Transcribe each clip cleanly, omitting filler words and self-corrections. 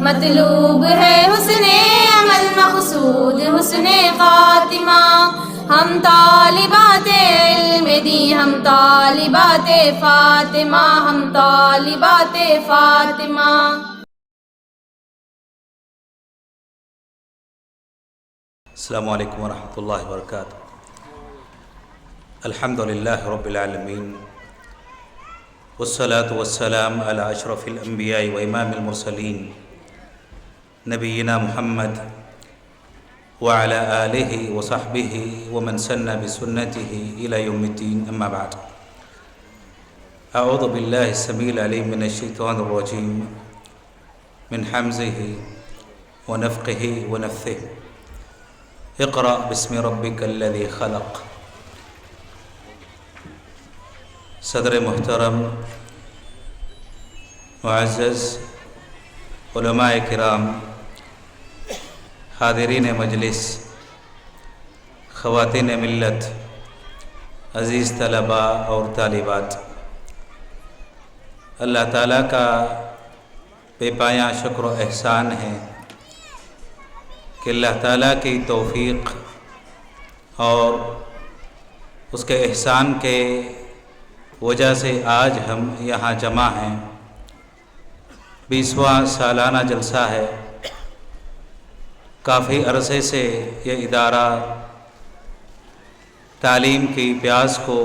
مطلوب ہے حسن عمل مقصود حسن خاتمہ. ہم طالبات علم دی ہم طالبات فاطمہ ہم طالبات فاطمہ. السلام علیکم ورحمۃ اللہ وبرکاتہ. الحمد للہ رب العالمین والصلاة والسلام علی اشرف الانبیاء و امام المرسلین نبینا محمد وعلى آلہ وصحبہ ومن سن بسنتہ الی یوم الدین. اما بعد. اعوذ باللہ السمیع العلیم من الشیطان الرجیم من حمزہ ونفخہ ونفثہ. اقرأ بسم ربک الذی خلق. صدر محترم معزز علماء کرام، حاضرین مجلس، خواتین ملت، عزیز طلباء اور طالبات، اللہ تعالیٰ کا بے پایاں شکر و احسان ہے کہ اللہ تعالیٰ کی توفیق اور اس کے احسان کے وجہ سے آج ہم یہاں جمع ہیں. 20واں سالانہ جلسہ ہے. کافی عرصے سے یہ ادارہ تعلیم کی پیاس کو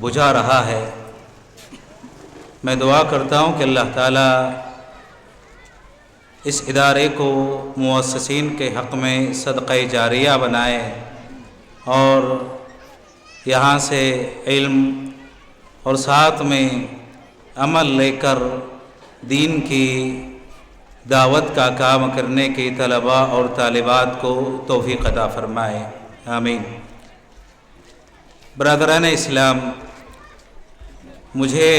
بجھا رہا ہے. میں دعا کرتا ہوں کہ اللہ تعالیٰ اس ادارے کو مؤسسین کے حق میں صدقہ جاریہ بنائے اور یہاں سے علم اور ساتھ میں عمل لے کر دین کی دعوت کا کام کرنے کی طلباء اور طالبات کو توفیق عطا فرمائے. آمین. برادران اسلام، مجھے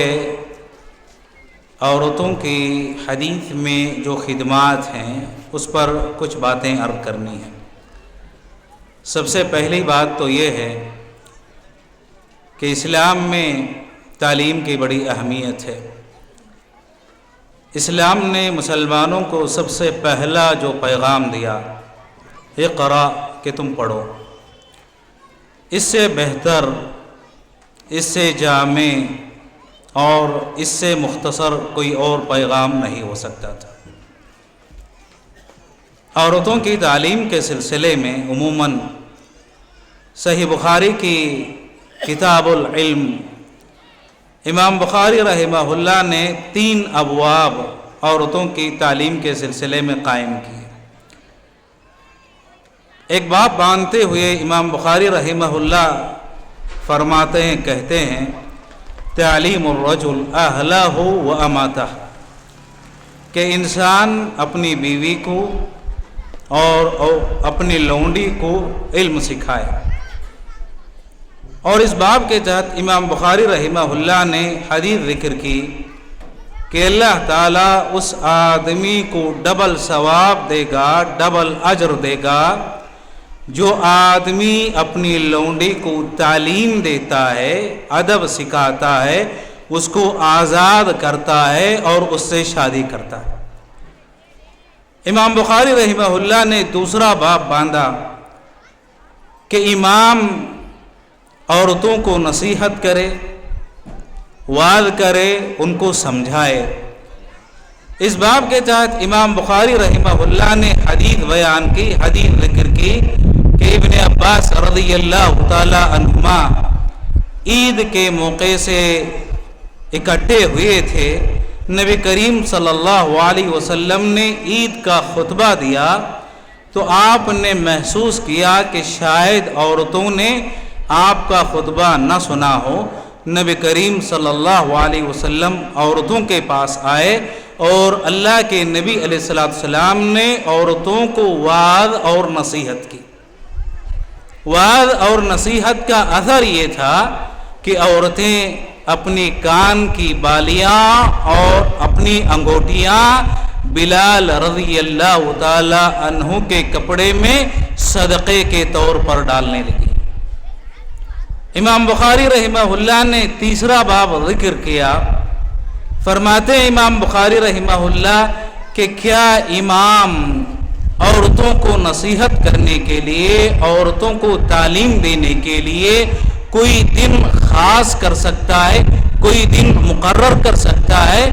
عورتوں کی حدیث میں جو خدمات ہیں اس پر کچھ باتیں عرض کرنی ہیں. سب سے پہلی بات تو یہ ہے کہ اسلام میں تعلیم کی بڑی اہمیت ہے. اسلام نے مسلمانوں کو سب سے پہلا جو پیغام دیا، اقرا، کہ تم پڑھو. اس سے بہتر، اس سے جامع اور اس سے مختصر کوئی اور پیغام نہیں ہو سکتا تھا. عورتوں کی تعلیم کے سلسلے میں عموماً صحیح بخاری کی کتاب العلم امام بخاری رحمہ اللہ نے 3 ابواب عورتوں کی تعلیم کے سلسلے میں قائم کیے. ایک باب باندھتے ہوئے امام بخاری رحمہ اللہ فرماتے ہیں، کہتے ہیں، تعلیم الرجل اہلہ و اماتہ، کہ انسان اپنی بیوی کو اور اپنی لونڈی کو علم سکھائے. اور اس باب کے تحت امام بخاری رحمہ اللہ نے حدیث ذکر کی کہ اللہ تعالیٰ اس آدمی کو ڈبل ثواب دے گا، ڈبل اجر دے گا، جو آدمی اپنی لونڈی کو تعلیم دیتا ہے، ادب سکھاتا ہے، اس کو آزاد کرتا ہے اور اس سے شادی کرتا ہے. امام بخاری رحمہ اللہ نے دوسرا باب باندھا کہ امام عورتوں کو نصیحت کرے، وعظ کرے، ان کو سمجھائے. اس باب کے تحت امام بخاری رحمہ اللہ نے حدیث بیان کی، حدیث ذکر کی کہ ابن عباس رضی اللہ تعالی عنہما عید کے موقع سے اکٹھے ہوئے تھے. نبی کریم صلی اللہ علیہ وسلم نے عید کا خطبہ دیا تو آپ نے محسوس کیا کہ شاید عورتوں نے آپ کا خطبہ نہ سنا ہو. نبی کریم صلی اللہ علیہ وسلم عورتوں کے پاس آئے اور اللہ کے نبی علیہ السلام نے عورتوں کو وعظ اور نصیحت کی. وعظ اور نصیحت کا اثر یہ تھا کہ عورتیں اپنی کان کی بالیاں اور اپنی انگوٹھیاں بلال رضی اللہ تعالی عنہ کے کپڑے میں صدقے کے طور پر ڈالنے لگی. امام بخاری رحمہ اللہ نے تیسرا باب ذکر کیا. فرماتے ہیں امام بخاری رحمہ اللہ کہ کیا امام عورتوں کو نصیحت کرنے کے لیے، عورتوں کو تعلیم دینے کے لیے کوئی دن خاص کر سکتا ہے، کوئی دن مقرر کر سکتا ہے؟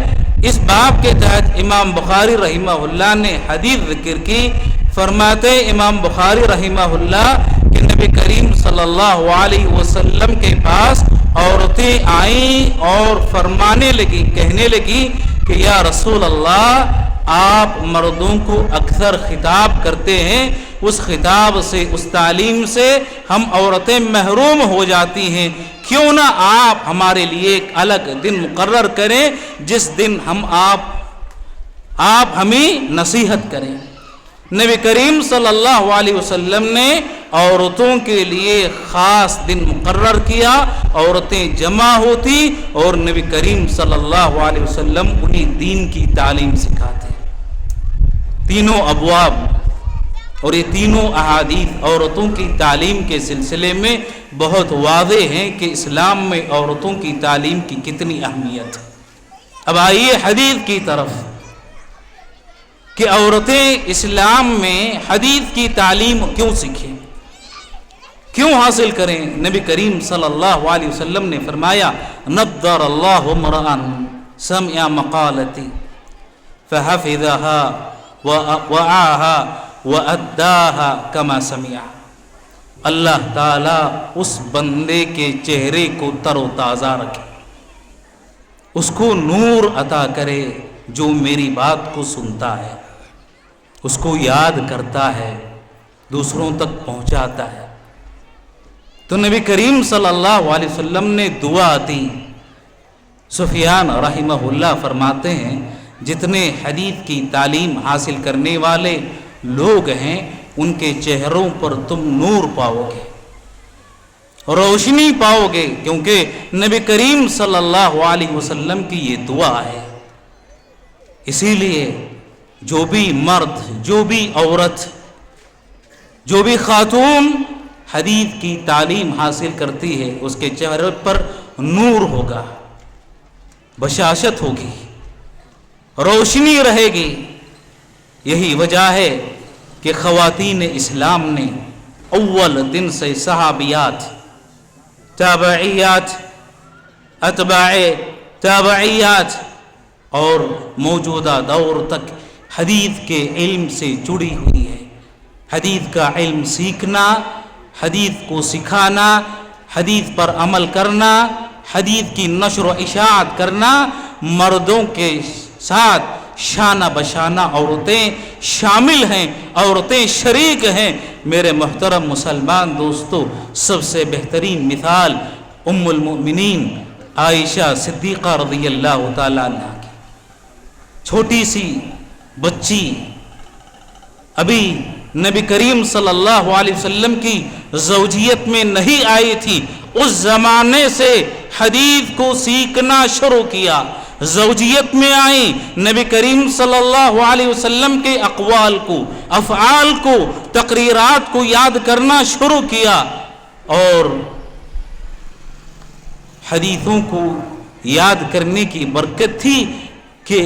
اس باب کے تحت امام بخاری رحمہ اللہ نے حدیث ذکر کی۔ فرماتے امام بخاری رحمہ اللہ کہ نبی کریم صلی اللہ علیہ وسلم کے پاس عورتیں آئیں اور فرمانے لگی، کہنے لگی کہ یا رسول اللہ، آپ مردوں کو اکثر خطاب کرتے ہیں، اس خطاب سے، اس تعلیم سے ہم عورتیں محروم ہو جاتی ہیں، کیوں نہ آپ ہمارے لیے ایک الگ دن مقرر کریں جس دن آپ ہمیں نصیحت کریں۔ نبی کریم صلی اللہ علیہ وسلم نے عورتوں کے لیے خاص دن مقرر کیا، عورتیں جمع ہوتی اور نبی کریم صلی اللہ علیہ وسلم انہیں دین کی تعلیم سکھاتے۔ تینوں ابواب اور یہ تینوں احادیث عورتوں کی تعلیم کے سلسلے میں بہت واضح ہیں کہ اسلام میں عورتوں کی تعلیم کی کتنی اہمیت ہے۔ اب آئیے حدیث کی طرف کہ عورتیں اسلام میں حدیث کی تعلیم کیوں سیکھیں، کیوں حاصل کریں؟ نبی کریم صلی اللہ علیہ وسلم نے فرمایا نضر اللہ امرأ سمع مقالتی فحفظها وعاها وأداها كما سمع۔ اللہ تعالیٰ اس بندے کے چہرے کو تر و تازہ رکھے، اس کو نور عطا کرے جو میری بات کو سنتا ہے، اس کو یاد کرتا ہے، دوسروں تک پہنچاتا ہے۔ تو نبی کریم صلی اللہ علیہ وسلم نے دعا دی۔ سفیان رحمہ اللہ فرماتے ہیں جتنے حدیث کی تعلیم حاصل کرنے والے لوگ ہیں ان کے چہروں پر تم نور پاؤ گے، روشنی پاؤ گے، کیونکہ نبی کریم صلی اللہ علیہ وسلم کی یہ دعا ہے۔ اسی لیے جو بھی مرد، جو بھی عورت، جو بھی خاتون حدیث کی تعلیم حاصل کرتی ہے اس کے چہرے پر نور ہوگا، بشاشت ہوگی، روشنی رہے گی۔ یہی وجہ ہے کہ خواتین اسلام نے اول دن سے صحابیات، تابعیات، اتباع تابعیات اور موجودہ دور تک حدیث کے علم سے جڑی ہوئی ہے۔ حدیث کا علم سیکھنا، حدیث کو سکھانا، حدیث پر عمل کرنا، حدیث کی نشر و اشاعت کرنا، مردوں کے ساتھ شانہ بشانہ عورتیں شامل ہیں، عورتیں شریک ہیں۔ میرے محترم مسلمان دوستو، سب سے بہترین مثال ام المؤمنین عائشہ صدیقہ رضی اللہ تعالیٰ عنہ کی، چھوٹی سی بچی، ابھی نبی کریم صلی اللہ علیہ وسلم کی زوجیت میں نہیں آئی تھی، اس زمانے سے حدیث کو سیکھنا شروع کیا۔ زوجیت میں آئیں، نبی کریم صلی اللہ علیہ وسلم کے اقوال کو، افعال کو، تقریرات کو یاد کرنا شروع کیا، اور حدیثوں کو یاد کرنے کی برکت تھی کہ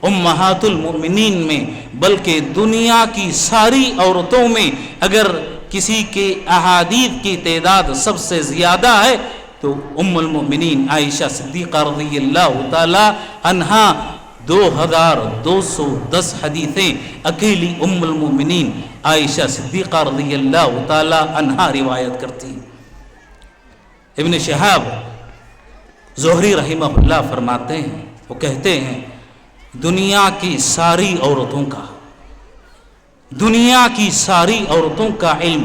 امہات المؤمنین میں، بلکہ دنیا کی ساری عورتوں میں اگر کسی کے احادیث کی تعداد سب سے زیادہ ہے تو ام المؤمنین عائشہ صدیقہ رضی اللہ تعالی عنہا 2210 حدیثیں اکیلی ام المؤمنین عائشہ صدیقہ رضی اللہ تعالی عنہا روایت کرتی۔ ابن شہاب زہری رحمہ اللہ فرماتے ہیں، وہ کہتے ہیں دنیا کی ساری عورتوں کا علم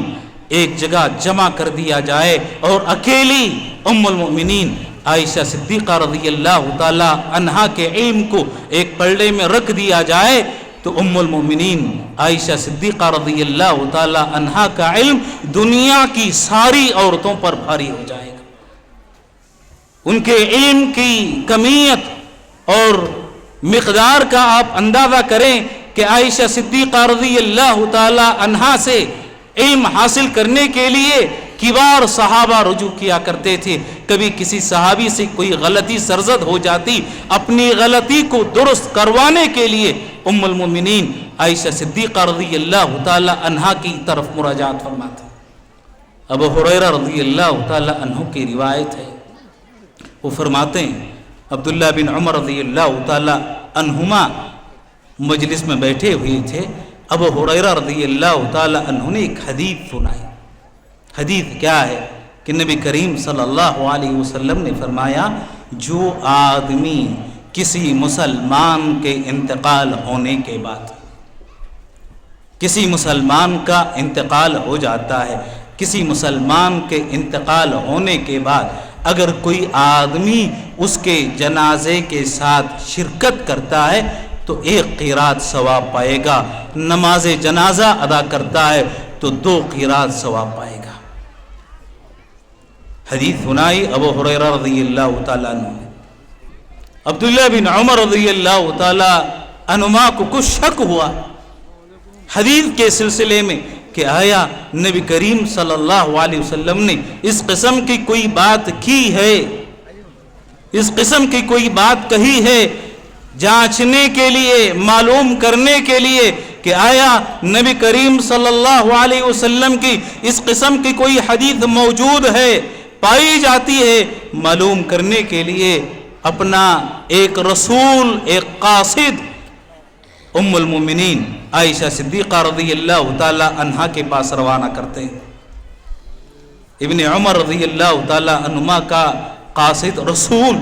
ایک جگہ جمع کر دیا جائے اور اکیلی ام المؤمنین عائشہ صدیقہ رضی اللہ تعالی عنہا کے علم کو ایک پلڑے میں رکھ دیا جائے تو ام المؤمنین عائشہ صدیقہ رضی اللہ تعالی عنہا کا علم دنیا کی ساری عورتوں پر بھاری ہو جائے گا۔ ان کے علم کی کمیت اور مقدار کا آپ اندازہ کریں کہ عائشہ صدیقہ رضی اللہ تعالی عنہا سے علم حاصل کرنے کے لیے کبار صحابہ رجوع کیا کرتے تھے۔ کبھی کسی صحابی سے کوئی غلطی سرزد ہو جاتی، اپنی غلطی کو درست کروانے کے لیے ام المومنین عائشہ صدیقہ رضی اللہ تعالی عنہا کی طرف مراجعت فرماتے ہیں۔ ابو ہریرہ رضی اللہ تعالی عنہ کی روایت ہے، وہ فرماتے ہیں عبداللہ بن عمر رضی اللہ تعالی عنہما مجلس میں بیٹھے ہوئے تھے، ابو ہریرہ رضی اللہ تعالی عنہ نے ایک حدیث سنائی۔ حدیث کیا ہے کہ نبی کریم صلی اللہ علیہ وسلم نے فرمایا، جو آدمی کسی مسلمان کے انتقال ہونے کے بعد، کسی مسلمان کا انتقال ہو جاتا ہے، کسی مسلمان کے انتقال ہونے کے بعد اگر کوئی آدمی اس کے جنازے کے ساتھ شرکت کرتا ہے تو 1 قیراط ثواب پائے گا، نماز جنازہ ادا کرتا ہے تو 2 قیراط ثواب پائے گا۔ حدیث سنائی ابو ہریرہ رضی اللہ تعالیٰ عنہ نے۔ عبداللہ بن عمر رضی اللہ تعالیٰ عنہما کو کچھ شک ہوا حدیث کے سلسلے میں کہ آیا نبی کریم صلی اللہ علیہ وسلم نے اس قسم کی کوئی بات کی ہے، اس قسم کی کوئی بات کہی ہے، جانچنے کے لیے، معلوم کرنے کے لیے کہ آیا نبی کریم صلی اللہ علیہ وسلم کی اس قسم کی کوئی حدیث موجود ہے، پائی جاتی ہے، معلوم کرنے کے لیے اپنا ایک رسول، ایک قاصد ام المومنین عائشہ صدیقہ رضی اللہ تعالی عنہا کے پاس روانہ کرتے ہیں۔ ابن عمر رضی اللہ تعالی عنہما کا قاصد رسول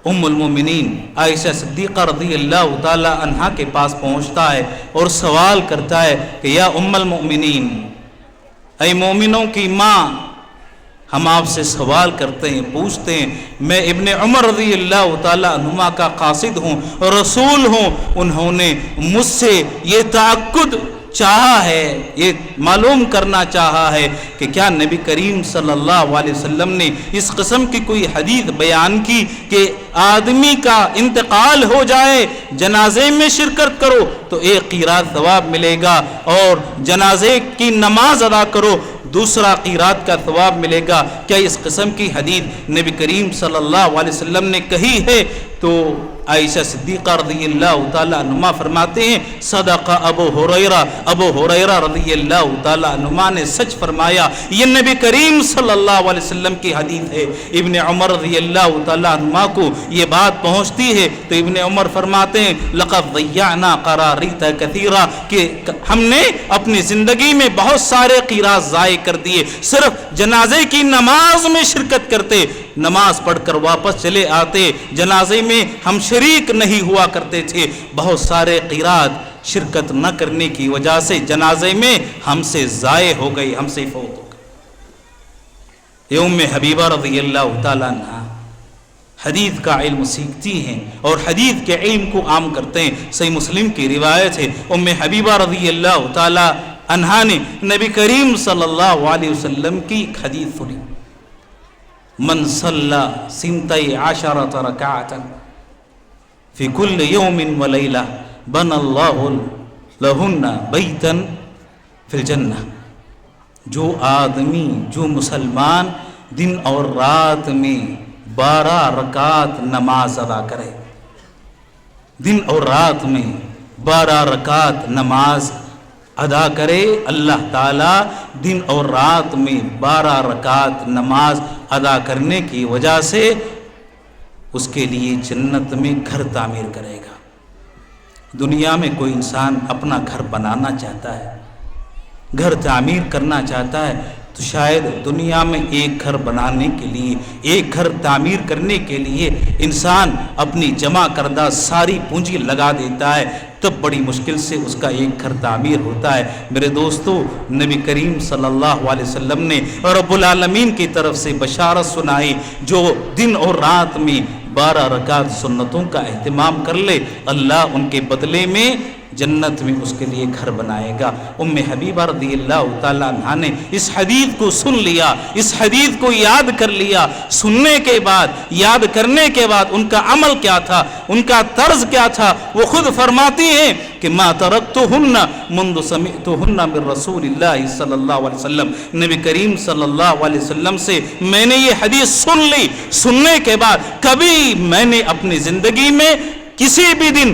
ام المومنین عائشہ صدیقہ رضی اللہ تعالی عنہا کے پاس پہنچتا ہے اور سوال کرتا ہے کہ یا ام المومنین، اے مومنوں کی ماں، ہم آپ سے سوال کرتے ہیں، پوچھتے ہیں، میں ابن عمر رضی اللہ تعالیٰ عنہما کا قاصد ہوں، رسول ہوں، انہوں نے مجھ سے یہ تأکد چاہا ہے، یہ معلوم کرنا چاہا ہے کہ کیا نبی کریم صلی اللہ علیہ وسلم نے اس قسم کی کوئی حدیث بیان کی کہ آدمی کا انتقال ہو جائے، جنازے میں شرکت کرو تو 1 قیراط ثواب ملے گا، اور جنازے کی نماز ادا کرو 2 قیراط کا ثواب ملے گا، کیا اس قسم کی حدیث نبی کریم صلی اللہ علیہ وسلم نے کہی ہے؟ تو عائشہ صدیقہ رضی اللہ تعالیٰ عنہما فرماتے ہیں، صدق ابو ہریرہ رضی اللہ تعالیٰ عنہما نے سچ فرمایا، یہ نبی کریم صلی اللہ علیہ وسلم کی حدیث ہے۔ ابن عمر رضی اللہ تعالیٰ عنہما کو یہ بات پہنچتی ہے تو ابن عمر فرماتے ہیں، لقد ضیعنا قراریط کثیرہ، کہ ہم نے اپنی زندگی میں بہت سارے قیراط ضائع کر دیے، صرف جنازے کی نماز میں شرکت کرتے، نماز پڑھ کر واپس چلے آتے، جنازے میں ہم شریک نہیں ہوا کرتے تھے، بہت سارے قیراط شرکت نہ کرنے کی وجہ سے جنازے میں ہم سے ضائع ہو گئی، ہم سے فوت ہو گئی۔ یہ ام حبیبہ رضی اللہ تعالیٰ عنہ حدیث کا علم سیکھتی ہیں اور حدیث کے علم کو عام کرتے ہیں۔ صحیح مسلم کی روایت ہے، ام حبیبہ رضی اللہ تعالیٰ عنہ نے نبی کریم صلی اللہ علیہ وسلم کی ایک حدیث سنی، من صلی 12 رکعۃ فی کل یوم و لیلہ بنى اللہ لہن بیتا فی الجنہ، جو آدمی، جو مسلمان دن اور رات میں 12 رکعت نماز ادا کرے، دن اور رات میں 12 رکعت نماز ادا کرے، اللہ تعالیٰ دن اور رات میں 12 رکعت نماز ادا کرنے کی وجہ سے اس کے لیے جنت میں گھر تعمیر کرے گا۔ دنیا میں کوئی انسان اپنا گھر بنانا چاہتا ہے، گھر تعمیر کرنا چاہتا ہے، تو شاید دنیا میں ایک گھر بنانے کے لیے، ایک گھر تعمیر کرنے کے لیے انسان اپنی جمع کردہ ساری پونجی لگا دیتا ہے، تب بڑی مشکل سے اس کا ایک گھر تعمیر ہوتا ہے۔ میرے دوستو، نبی کریم صلی اللہ علیہ وسلم نے رب العالمین کی طرف سے بشارت سنائی، جو دن اور رات میں 12 رکعت سنتوں کا اہتمام کر لے، اللہ ان کے بدلے میں جنت میں اس کے لیے گھر بنائے گا۔ ام حبیبہ رضی اللہ تعالیٰ عنہا نے اس حدیث کو سن لیا، اس حدیث کو یاد کر لیا، سننے کے بعد، یاد کرنے کے بعد ان کا عمل کیا تھا، ان کا طرز کیا تھا، وہ خود فرماتی ہیں کہ ما ترکتہن منذ سمعتہن من رسول اللہ صلی اللہ علیہ وسلم، نبی کریم صلی اللہ علیہ وسلم سے میں نے یہ حدیث سن لی، سننے کے بعد کبھی میں نے اپنی زندگی میں کسی بھی دن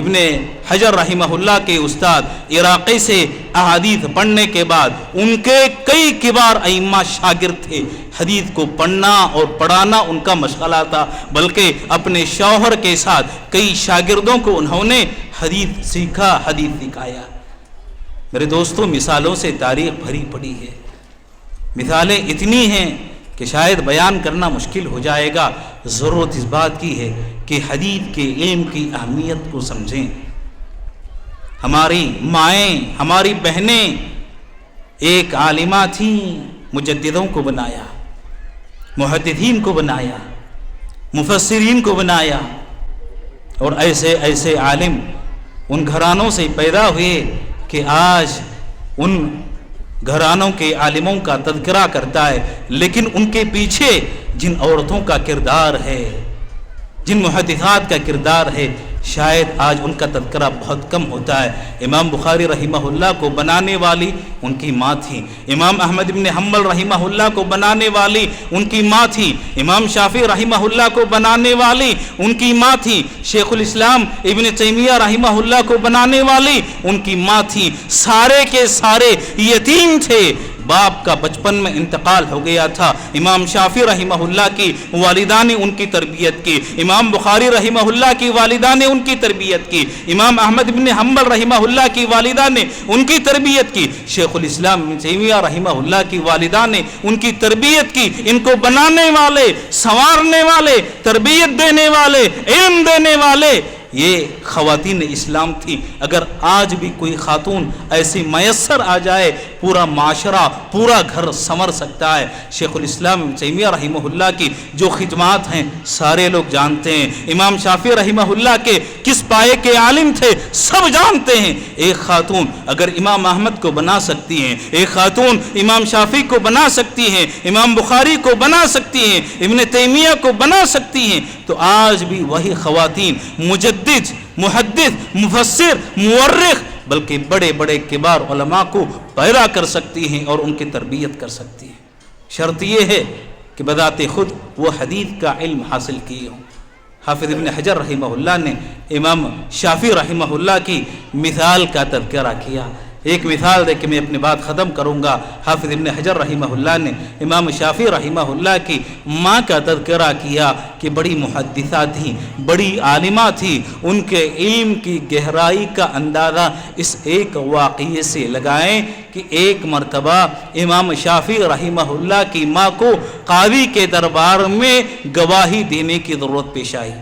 ابن حجر رحمہ اللہ کے استاد عراقی سے احادیث پڑھنے کے بعد ان کے کئی کبار ائمہ شاگرد تھے. حدیث کو پڑھنا اور پڑھانا ان کا مشغلہ تھا، بلکہ اپنے شوہر کے ساتھ کئی شاگردوں کو انہوں نے حدیث سیکھا، حدیث سکھایا. میرے دوستوں، مثالوں سے تاریخ بھری پڑی ہے. مثالیں اتنی ہیں کہ شاید بیان کرنا مشکل ہو جائے گا. ضرورت اس بات کی ہے کہ حدیث کے علم کی اہمیت کو سمجھیں. ہماری مائیں، ہماری بہنیں ایک عالمہ تھیں، مجددوں کو بنایا، محدثین کو بنایا، مفسرین کو بنایا، اور ایسے ایسے عالم ان گھرانوں سے پیدا ہوئے کہ آج ان گھرانوں کے عالموں کا تذکرہ کرتا ہے، لیکن ان کے پیچھے جن عورتوں کا کردار ہے، جن محدثات کا کردار ہے، شاید آج ان کا تذکرہ بہت کم ہوتا ہے. امام بخاری رحمہ اللہ کو بنانے والی ان کی ماں تھی. امام احمد بن حنبل رحمہ اللہ کو بنانے والی ان کی ماں تھی. امام شافعی رحمہ اللہ کو بنانے والی ان کی ماں تھی. شیخ الاسلام ابن تیمیہ رحمہ اللہ کو بنانے والی ان کی ماں تھی. سارے کے سارے یتیم تھے، باپ کا بچپن میں انتقال ہو گیا تھا. امام شافعی رحمہ اللہ کی والدہ نے ان کی تربیت کی، امام بخاری رحمہ اللہ کی والدہ نے ان کی تربیت کی، امام احمد بن حنبل رحمہ اللہ کی والدہ نے ان کی تربیت کی، شیخ الاسلام ابن تیمیہ رحمہ اللہ کی والدہ نے ان کی تربیت کی. ان کو بنانے والے، سنوارنے والے، تربیت دینے والے، علم دینے والے یہ خواتین اسلام تھی. اگر آج بھی کوئی خاتون ایسی میسر آ جائے، پورا معاشرہ، پورا گھر سنور سکتا ہے. شیخ الاسلام ابن تیمیہ رحمہ اللہ کی جو خدمات ہیں سارے لوگ جانتے ہیں. امام شافعی رحمہ اللہ کے کس پائے کے عالم تھے سب جانتے ہیں. ایک خاتون اگر امام احمد کو بنا سکتی ہیں، ایک خاتون امام شافعی کو بنا سکتی ہیں، امام بخاری کو بنا سکتی ہیں، ابن تیمیہ کو بنا سکتی ہیں، تو آج بھی وہی خواتین مجدد، محدث، مفسر، مورخ، بلکہ بڑے بڑے کبار علماء کو پیدا کر سکتی ہیں اور ان کی تربیت کر سکتی ہیں. شرط یہ ہے کہ بذات خود وہ حدیث کا علم حاصل کیے ہوں. حافظ ابن حجر رحمہ اللہ نے امام شافعی رحمہ اللہ کی مثال کا تذکرہ کیا. ایک مثال دے کے میں اپنی بات ختم کروں گا. حافظ ابن حجر رحمہ اللہ نے امام شافعی رحمہ اللہ کی ماں کا تذکرہ کیا کہ بڑی محدثہ تھیں، بڑی عالمہ تھی. ان کے علم کی گہرائی کا اندازہ اس ایک واقعے سے لگائیں کہ ایک مرتبہ امام شافعی رحمہ اللہ کی ماں کو قاضی کے دربار میں گواہی دینے کی ضرورت پیش آئی،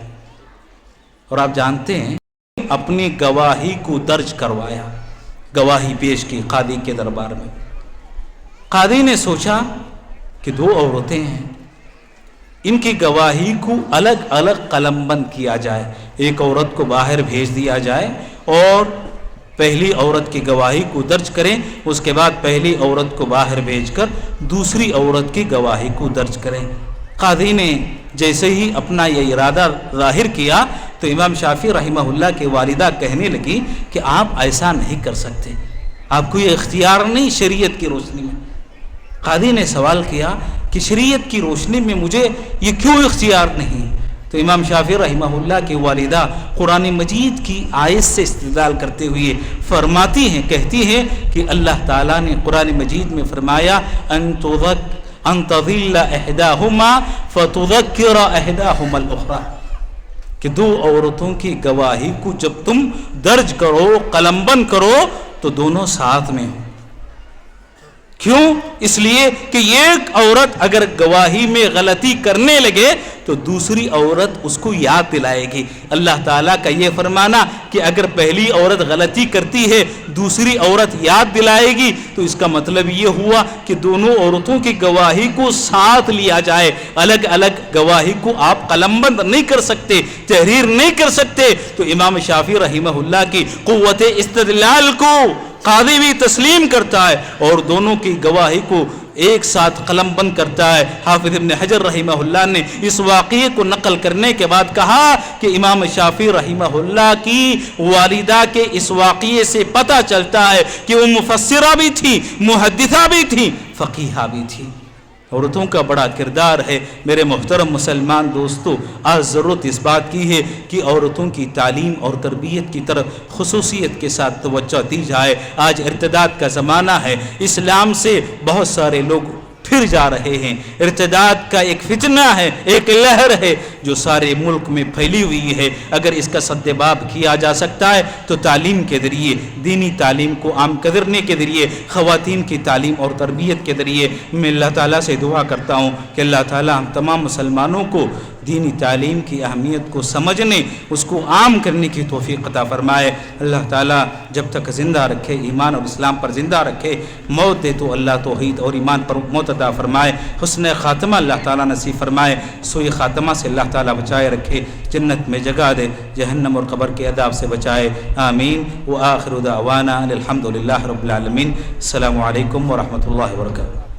اور آپ جانتے ہیں اپنی گواہی کو درج کروایا، گواہی پیش کی قاضی کے دربار میں. قاضی نے سوچا کہ دو عورتیں ہیں، ان کی گواہی کو الگ الگ قلم بند کیا جائے. ایک عورت کو باہر بھیج دیا جائے اور پہلی عورت کی گواہی کو درج کریں، اس کے بعد پہلی عورت کو باہر بھیج کر دوسری عورت کی گواہی کو درج کریں. قاضی نے جیسے ہی اپنا یہ ارادہ ظاہر کیا تو امام شافعی رحمہ اللہ کی والدہ کہنے لگی کہ آپ ایسا نہیں کر سکتے، آپ کو یہ اختیار نہیں شریعت کی روشنی میں. قاضی نے سوال کیا کہ شریعت کی روشنی میں مجھے یہ کیوں اختیار نہیں؟ تو امام شافعی رحمہ اللہ کی والدہ قرآن مجید کی آیت سے استدلال کرتے ہوئے فرماتی ہیں، کہتی ہیں کہ اللہ تعالیٰ نے قرآن مجید میں فرمایا ان تضل احداہما فتذکر احداہما الاخری، کہ دو عورتوں کی گواہی کو جب تم درج کرو، قلم بند کرو، تو دونوں ساتھ میں ہو. کیوں؟ اس لیے کہ ایک عورت اگر گواہی میں غلطی کرنے لگے تو دوسری عورت اس کو یاد دلائے گی. اللہ تعالیٰ کا یہ فرمانا کہ اگر پہلی عورت غلطی کرتی ہے دوسری عورت یاد دلائے گی، تو اس کا مطلب یہ ہوا کہ دونوں عورتوں کی گواہی کو ساتھ لیا جائے. الگ الگ گواہی کو آپ قلم بند نہیں کر سکتے، تحریر نہیں کر سکتے. تو امام شافعی رحمہ اللہ کی قوت استدلال کو قاضی بھی تسلیم کرتا ہے اور دونوں کی گواہی کو ایک ساتھ قلم بند کرتا ہے. حافظ ابن حجر رحمہ اللہ نے اس واقعے کو نقل کرنے کے بعد کہا کہ امام شافعی رحمہ اللہ کی والدہ کے اس واقعے سے پتہ چلتا ہے کہ وہ مفسرہ بھی تھی، محدثہ بھی تھی، فقیہہ بھی تھی. عورتوں کا بڑا کردار ہے۔ میرے محترم مسلمان دوستو، آج ضرورت اس بات کی ہے کہ عورتوں کی تعلیم اور تربیت کی طرف خصوصیت کے ساتھ توجہ دی جائے۔ آج ارتداد کا زمانہ ہے، اسلام سے بہت سارے لوگ پھر جا رہے ہیں۔ ارتداد کا ایک فتنہ ہے، ایک لہر ہے جو سارے ملک میں پھیلی ہوئی ہے۔ اگر اس کا سدباب کیا جا سکتا ہے تو تعلیم کے ذریعے، دینی تعلیم کو عام کرنے کے ذریعے، خواتین کی تعلیم اور تربیت کے ذریعے میں اللہ تعالیٰ سے دعا کرتا ہوں کہ اللہ تعالیٰ ہم تمام مسلمانوں کو دینی تعلیم کی اہمیت کو سمجھنے، اس کو عام کرنے کی توفیق عطا فرمائے۔ اللہ تعالیٰ جب تک زندہ رکھے، ایمان اور اسلام پر زندہ رکھے، موت دے تو اللہ توحید اور ایمان پر موت عطا فرمائے، حسن خاتمہ اللہ تعالیٰ نصیب فرمائے، سوئی خاتمہ سے اللہ تعالیٰ بچائے رکھے، جنت میں جگہ دے، جہنم اور قبر کے عذاب سے بچائے، آمین۔ وآخر دعوانا الحمد للہ رب العالمین۔ السلام علیکم ورحمۃ اللہ وبرکاتہ۔